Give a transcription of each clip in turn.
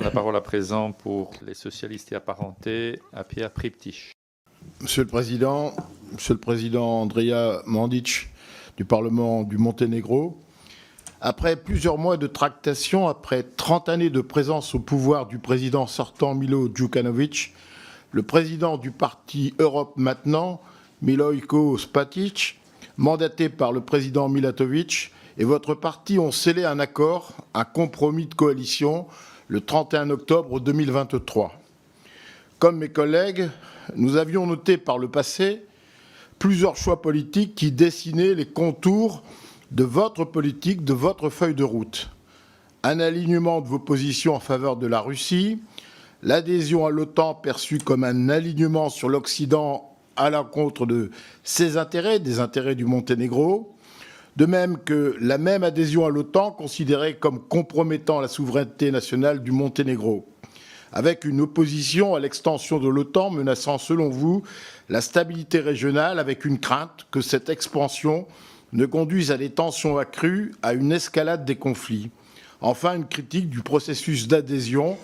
La parole à présent pour les socialistes et apparentés à Pierre Priptich. Monsieur le Président Andrija Mandić du Parlement du Monténégro, après plusieurs mois de tractation, après 30 années de présence au pouvoir du président sortant Milo Đukanović, le président du parti Europe Maintenant, Milojko Spajić, mandaté par le président Milatović, et votre parti ont scellé un accord, un compromis de coalition, le 31 octobre 2023. Comme mes collègues, nous avions noté par le passé plusieurs choix politiques qui dessinaient les contours de votre politique, de votre feuille de route. Un alignement de vos positions en faveur de la Russie, l'adhésion à l'OTAN perçue comme un alignement sur l'Occident à l'encontre de ses intérêts, des intérêts du Monténégro, de même que la même adhésion à l'OTAN considérée comme compromettant la souveraineté nationale du Monténégro, avec une opposition à l'extension de l'OTAN menaçant, selon vous, la stabilité régionale, avec une crainte que cette expansion ne conduise à des tensions accrues, à une escalade des conflits. Enfin, une critique du processus d'adhésion,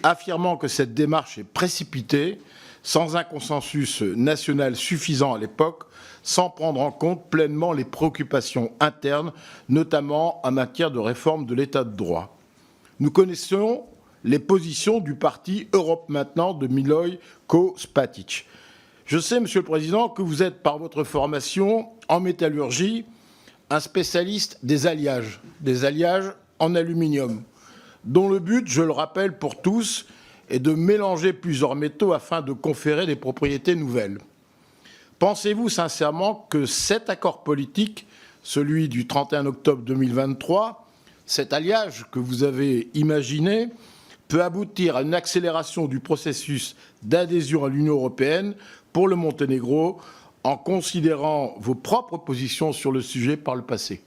affirmant que cette démarche est précipitée, sans un consensus national suffisant à l'époque, sans prendre en compte pleinement les préoccupations internes, notamment en matière de réforme de l'état de droit. Nous connaissons les positions du parti Europe Maintenant de Milojko Spajić. Je sais, Monsieur le Président, que vous êtes, par votre formation en métallurgie, un spécialiste des alliages en aluminium, dont le but, je le rappelle pour tous, est de mélanger plusieurs métaux afin de conférer des propriétés nouvelles. Pensez-vous sincèrement que cet accord politique, celui du 31 octobre 2023, cet alliage que vous avez imaginé, peut aboutir à une accélération du processus d'adhésion à l'Union européenne pour le Monténégro, en considérant vos propres positions sur le sujet par le passé?